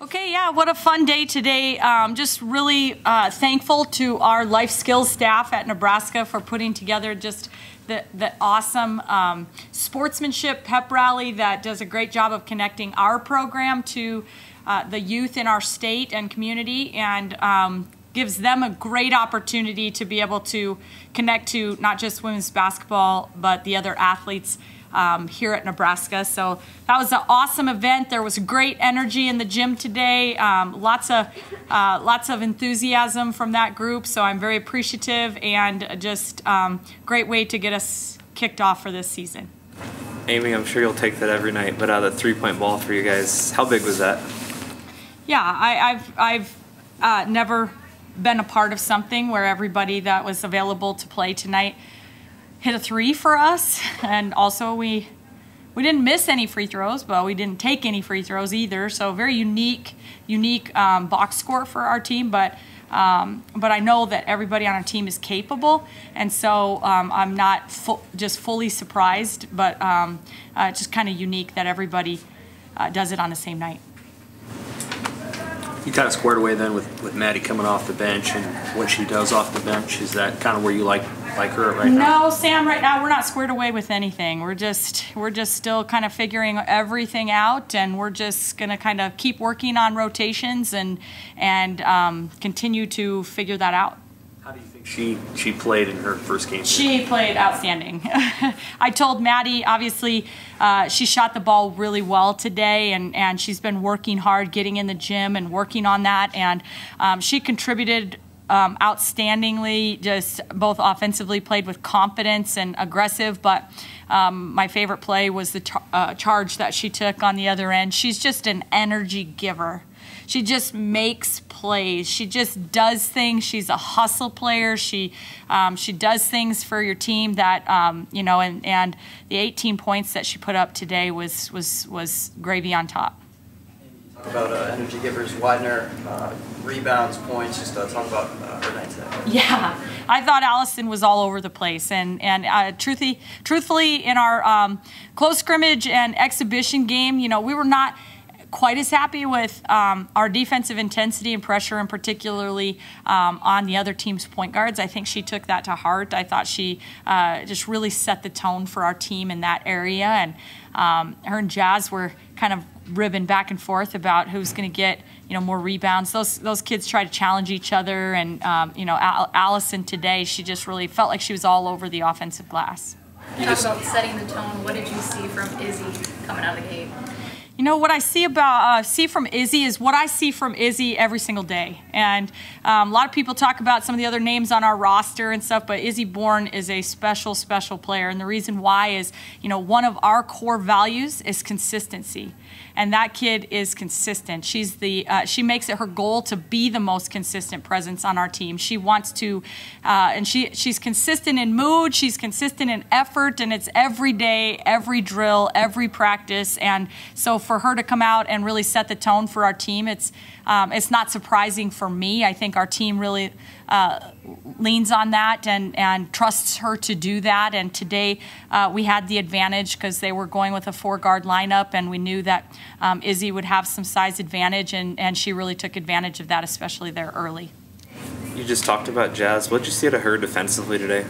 Okay, yeah, what a fun day today. Just really thankful to our life skills staff at Nebraska for putting together just the awesome sportsmanship pep rally that does a great job of connecting our program to the youth in our state and community, and gives them a great opportunity to be able to connect to not just women's basketball, but the other athletes here at Nebraska. So that was an awesome event. There was great energy in the gym today. Lots of enthusiasm from that group. So I'm very appreciative, and just great way to get us kicked off for this season. Amy, I'm sure you'll take that every night, but the three-point ball for you guys, how big was that? Yeah, I've never been a part of something where everybody that was available to play tonight hit a three for us, and also we didn't miss any free throws, but we didn't take any free throws either. So very unique box score for our team. But I know that everybody on our team is capable, and so I'm not just fully surprised, but just kind of unique that everybody does it on the same night. You kind of squared away then with Maddie coming off the bench and what she does off the bench. Is that kind of where you like her right now? No, Sam, right now we're not squared away with anything. We're just still kind of figuring everything out, and we're just going to kind of keep working on rotations and continue to figure that out. How do you think she played in her first game? She played outstanding. I told Maddie, obviously, she shot the ball really well today, and she's been working hard, getting in the gym and working on that, and she contributed outstandingly, just both offensively, played with confidence and aggressive, but my favorite play was the charge that she took on the other end. She's just an energy giver. She just makes plays. She just does things. She's a hustle player. She does things for your team that you know. And the 18 points that she put up today was gravy on top. Talk about energy givers, Widener, rebounds, points. Just talk about her night today. Yeah, I thought Allison was all over the place, and truthfully, in our close scrimmage and exhibition game, you know, we were not quite as happy with our defensive intensity and pressure, and particularly on the other team's point guards. I think she took that to heart. I thought she just really set the tone for our team in that area, and her and Jazz were kind of ribbing back and forth about who's going to get, you know, more rebounds. Those kids try to challenge each other, and you know, Allison today, she just really felt like she was all over the offensive glass. Talk about setting the tone. What did you see from Izzy coming out of the gate? You know, what I see from Izzy is what I see from Izzy every single day. And a lot of people talk about some of the other names on our roster and stuff, but Izzy Bourne is a special, special player. And the reason why is, you know, one of our core values is consistency. And that kid is consistent. She makes it her goal to be the most consistent presence on our team. She wants to, and she's consistent in mood, she's consistent in effort, and it's every day, every drill, every practice. And so for her to come out and really set the tone for our team, it's not surprising for me. I think our team really leans on that and trusts her to do that. And today we had the advantage because they were going with a 4-guard lineup, and we knew that Izzy would have some size advantage, and she really took advantage of that, especially there early. You just talked about Jazz. What did you see out of her defensively today?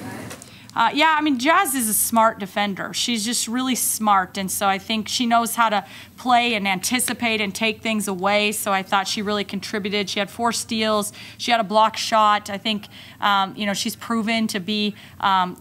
Yeah, I mean, Jazz is a smart defender. She's just really smart, and so I think she knows how to play and anticipate and take things away, so I thought she really contributed. She had 4 steals. She had a block shot. I think, you know, she's proven to be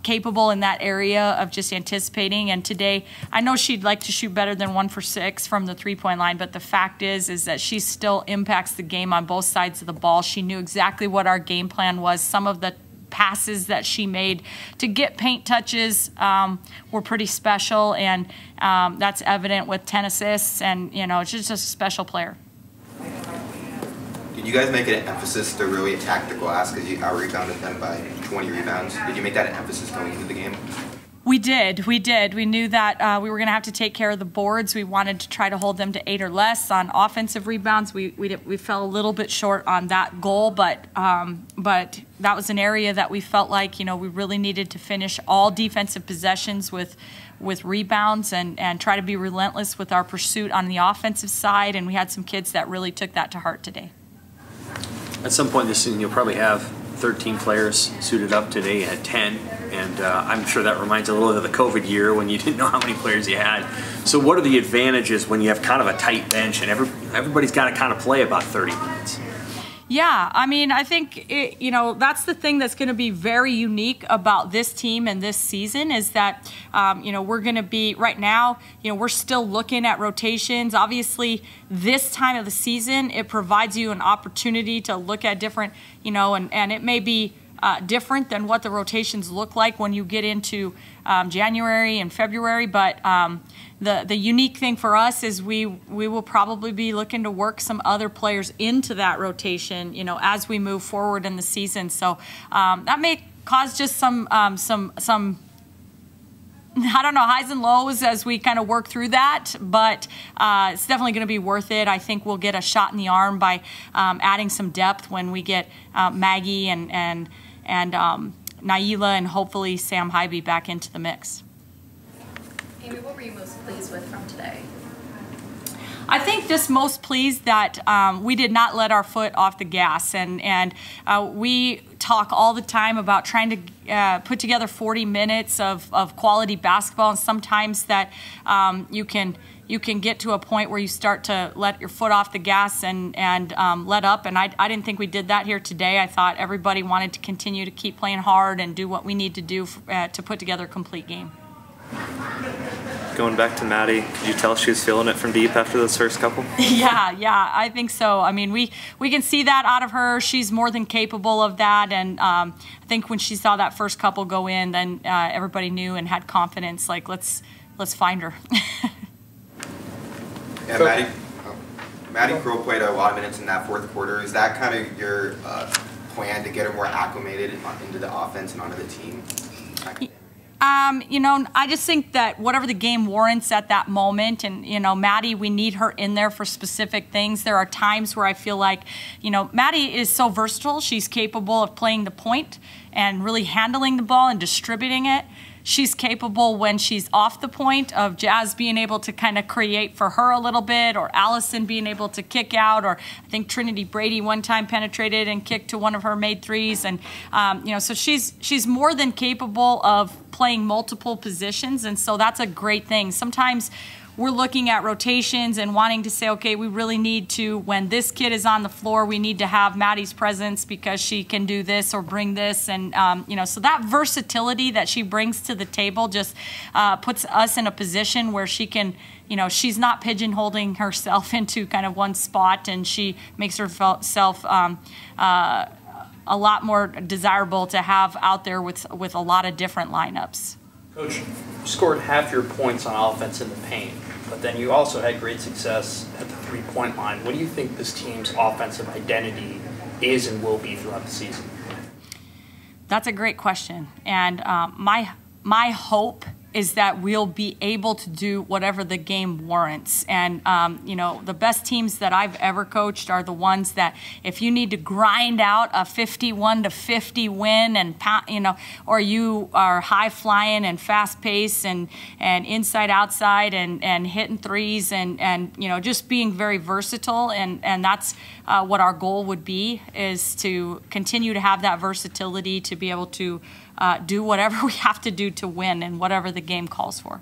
capable in that area of just anticipating, and today I know she'd like to shoot better than 1 for 6 from the three-point line, but the fact is that she still impacts the game on both sides of the ball. She knew exactly what our game plan was. Some of the passes that she made to get paint touches were pretty special, and that's evident with 10 assists, and you know, she's just a special player. Did you guys make it an emphasis to really attack the glass because you out-rebounded them by 20 rebounds? Did you make that an emphasis going into the game? We did. We knew that we were going to have to take care of the boards. We wanted to try to hold them to 8 or less on offensive rebounds. We fell a little bit short on that goal, but that was an area that we felt like, we really needed to finish all defensive possessions with rebounds and try to be relentless with our pursuit on the offensive side. And we had some kids that really took that to heart today. At some point this season, you'll probably have 13 players suited up. Today you had 10, and I'm sure that reminds a little of the COVID year when you didn't know how many players you had. So what are the advantages when you have kind of a tight bench and everybody's got to kind of play about 30 minutes? Yeah, I mean, I think, that's the thing that's going to be very unique about this team and this season is that, we're going to be, right now, we're still looking at rotations. Obviously, this time of the season, it provides you an opportunity to look at different, and it may be different than what the rotations look like when you get into January and February, but the unique thing for us is we will probably be looking to work some other players into that rotation, as we move forward in the season. So that may cause just some I don't know, highs and lows as we kind of work through that, but it's definitely going to be worth it. I think we'll get a shot in the arm by adding some depth when we get Maggie and Naila and hopefully Sam Hybe back into the mix. Amy, what were you most pleased with from today? I think just most pleased that we did not let our foot off the gas, and we talk all the time about trying to put together 40 minutes of quality basketball, and sometimes that you can get to a point where you start to let your foot off the gas and let up, and I didn't think we did that here today. I thought everybody wanted to continue to keep playing hard and do what we need to do to put together a complete game. Going back to Maddie, could you tell she was feeling it from deep after those first couple? Yeah, I think so. I mean, we can see that out of her. She's more than capable of that, and I think when she saw that first couple go in, then everybody knew and had confidence. Like, let's find her. Yeah, Maddie Crow played a lot of minutes in that fourth quarter. Is that kind of your plan to get her more acclimated into the offense and onto the team? I just think that whatever the game warrants at that moment, and, Maddie, we need her in there for specific things. There are times where I feel like, Maddie is so versatile. She's capable of playing the point and really handling the ball and distributing it. She's capable when she's off the point of Jazz being able to kind of create for her a little bit, or Allison being able to kick out, or I think Trinity Brady one time penetrated and kicked to one of her made threes. And, so she's more than capable of playing multiple positions, and so that's a great thing. Sometimes we're looking at rotations and wanting to say, okay, we really need to, when this kid is on the floor, we need to have Maddie's presence because she can do this or bring this. And, so that versatility that she brings to the table just puts us in a position where she can, she's not pigeonholing herself into kind of one spot, and she makes herself a lot more desirable to have out there with a lot of different lineups. Coach, you scored half your points on offense in the paint, but then you also had great success at the three-point line. What do you think this team's offensive identity is and will be throughout the season? That's a great question, and my hope is that we'll be able to do whatever the game warrants. And, the best teams that I've ever coached are the ones that if you need to grind out a 51-50 win and, or you are high flying and fast paced and inside outside and hitting threes and just being very versatile. And that's what our goal would be, is to continue to have that versatility to be able to do whatever we have to do to win and whatever the game calls for.